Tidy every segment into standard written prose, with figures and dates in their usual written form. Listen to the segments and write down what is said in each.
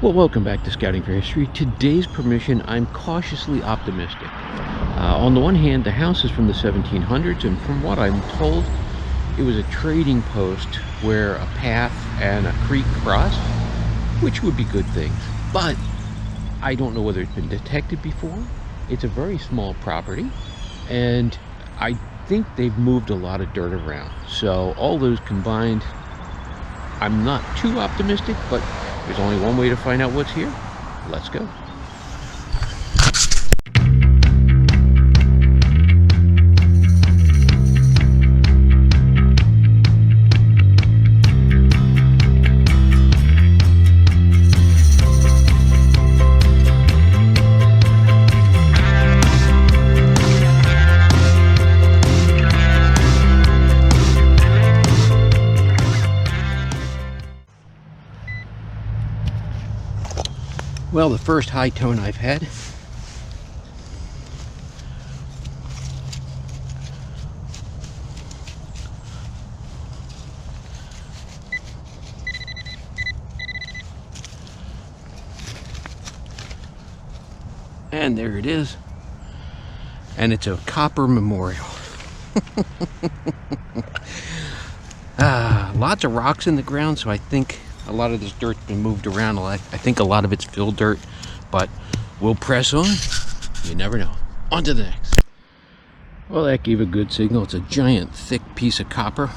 Well, welcome back to Scouting for History. Today's permission, I'm cautiously optimistic. On the one hand, the house is from the 1700s, and from what I'm told, it was a trading post where a path and a creek crossed, which would be good things. But I don't know whether it's been detected before. It's a very small property, and I think they've moved a lot of dirt around. So all those combined, I'm not too optimistic, but there's only one way to find out what's here. Let's go. Well, the first high tone I've had. And there it is. And it's a copper memorial. Lots of rocks in the ground, so I think a lot of this dirt's been moved around a lot. I think a lot of it's fill dirt, but we'll press on. You never know. On to the next. Well, that gave a good signal. It's a giant, thick piece of copper.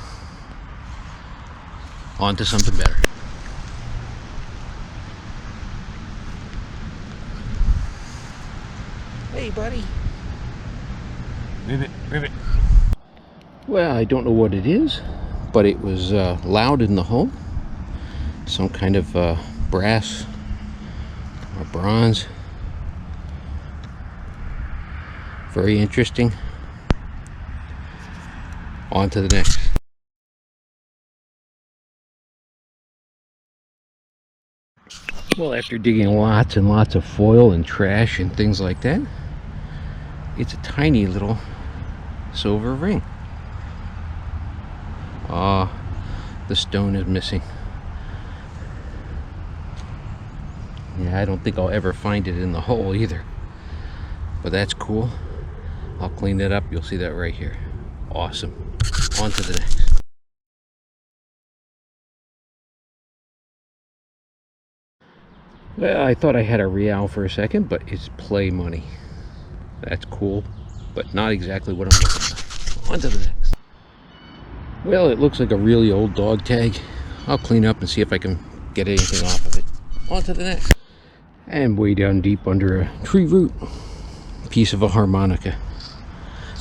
On to something better. Hey, buddy. Ribbit, ribbit. Well, I don't know what it is, but it was loud in the home. Some kind of brass or bronze. Very interesting. On to the next. Well, after digging lots and lots of foil and trash and things like that, it's a tiny little silver ring. The stone is missing. Yeah, I don't think I'll ever find it in the hole either. But that's cool. I'll clean that up. You'll see that right here. Awesome. On to the next. Well, I thought I had a real for a second, but it's play money. That's cool, but not exactly what I'm looking for. On to the next. Well, it looks like a really old dog tag. I'll clean up and see if I can get anything off of it. On to the next. And way down deep under a tree root, piece of a harmonica.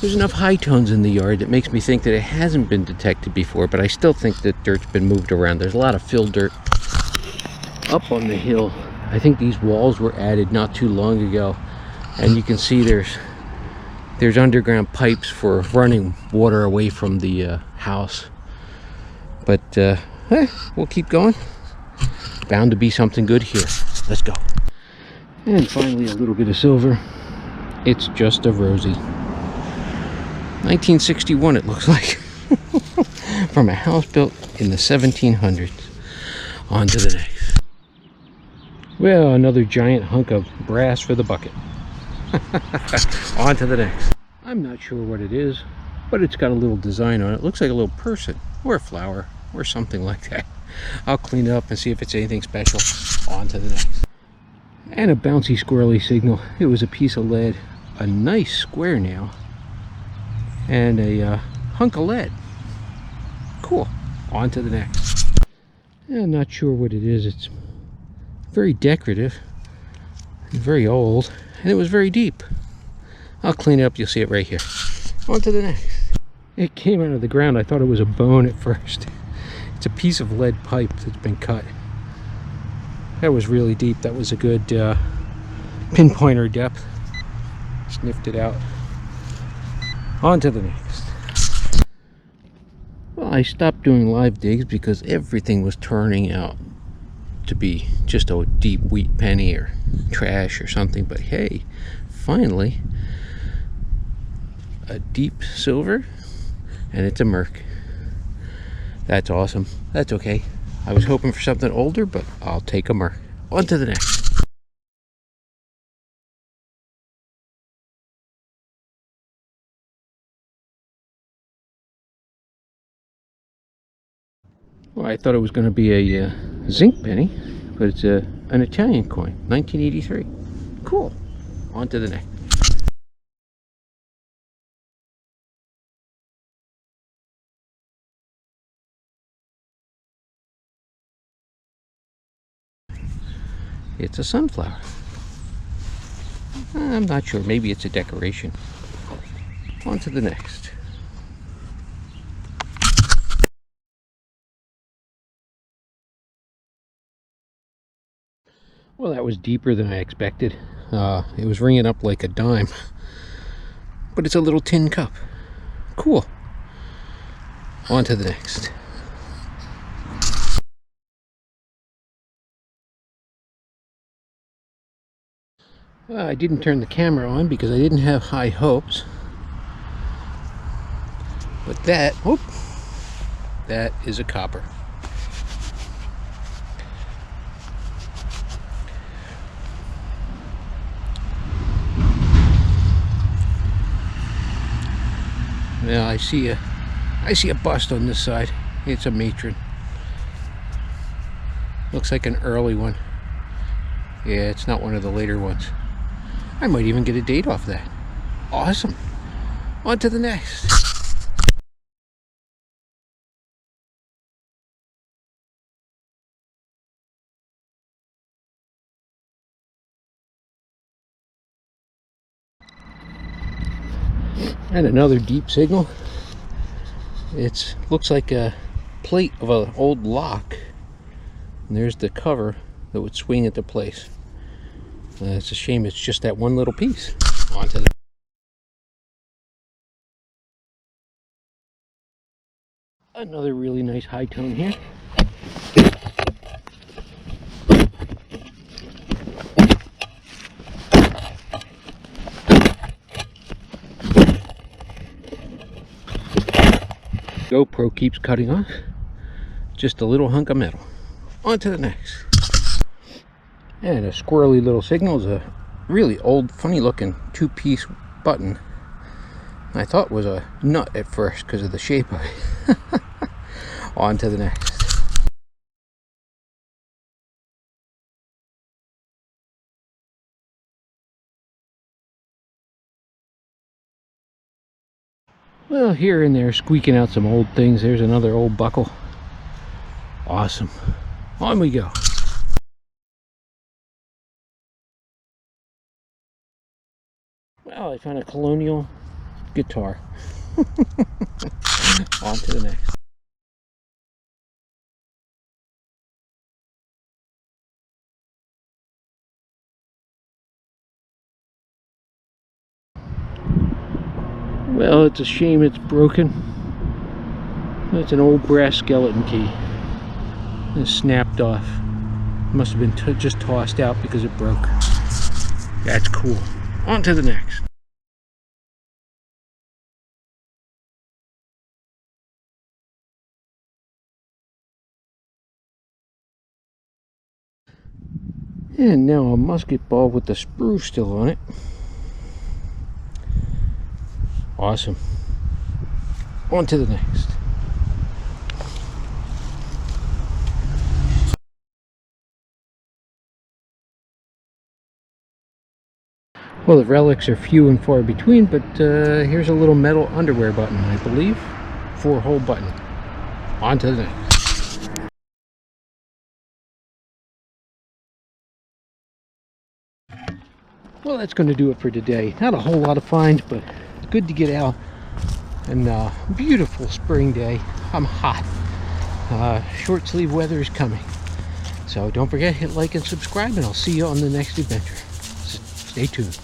There's enough high tones in the yard that makes me think that it hasn't been detected before, but I still think that dirt's been moved around. There's a lot of fill dirt up on the hill. I think these walls were added not too long ago, and you can see there's underground pipes for running water away from the house. But we'll keep going. Bound to be something good here. Let's go. And finally, a little bit of silver. It's just a Rosie. 1961, it looks like. From a house built in the 1700s. On to the next. Well, another giant hunk of brass for the bucket. On to the next. I'm not sure what it is, but it's got a little design on it. It looks like a little person or a flower or something like that. I'll clean it up and see if it's anything special. On to the next. And a bouncy squirrely signal. It was a piece of lead, a nice square nail, and a hunk of lead. Cool. On to the next. Yeah, not sure what it is. It's very decorative, very old, and it was very deep. I'll clean it up. You'll see it right here. On to the next. It came out of the ground. I thought it was a bone at first. It's a piece of lead pipe that's been cut. That was really deep. That was a good pinpointer depth. Sniffed it out. On to the next. Well, I stopped doing live digs because everything was turning out to be just a deep wheat penny or trash or something. But hey, finally, a deep silver, and it's a merc. That's awesome. That's okay. I was hoping for something older, but I'll take a merc. On to the next. Well, I thought it was going to be a zinc penny, but it's an Italian coin, 1983. Cool. On to the next. It's a sunflower. I'm not sure. Maybe it's a decoration. On to the next. Well, that was deeper than I expected. It was ringing up like a dime. But it's a little tin cup. Cool. On to the next. I didn't turn the camera on because I didn't have high hopes. But that is a copper. Now I see a bust on this side. It's a matron. Looks like an early one. Yeah, it's not one of the later ones. I might even get a date off that. Awesome. On to the next. And another deep signal. It looks like a plate of an old lock. And there's the cover that would swing into place. It's a shame it's just that one little piece. On to the another really nice high tone here. GoPro keeps cutting off. Just a little hunk of metal. On to the next. And a squirrely little signal is a really old, funny looking two-piece button. I thought was a nut at first because of the shape of it. On to the next. Well, here and there, squeaking out some old things. There's another old buckle. Awesome. On we go. Well, I found a Colonial guitar. On to the next. Well, it's a shame it's broken. It's an old brass skeleton key. It snapped off. Must have been just tossed out because it broke. That's cool. On to the next. And now a musket ball with the sprue still on it. Awesome. On to the next. Well, the relics are few and far between, but here's a little metal underwear button, I believe. 4-hole button. On to the next. Well, that's going to do it for today. Not a whole lot of finds, but it's good to get out. And beautiful spring day. I'm hot. Short sleeve weather is coming. So don't forget, hit like and subscribe, and I'll see you on the next adventure. Stay tuned.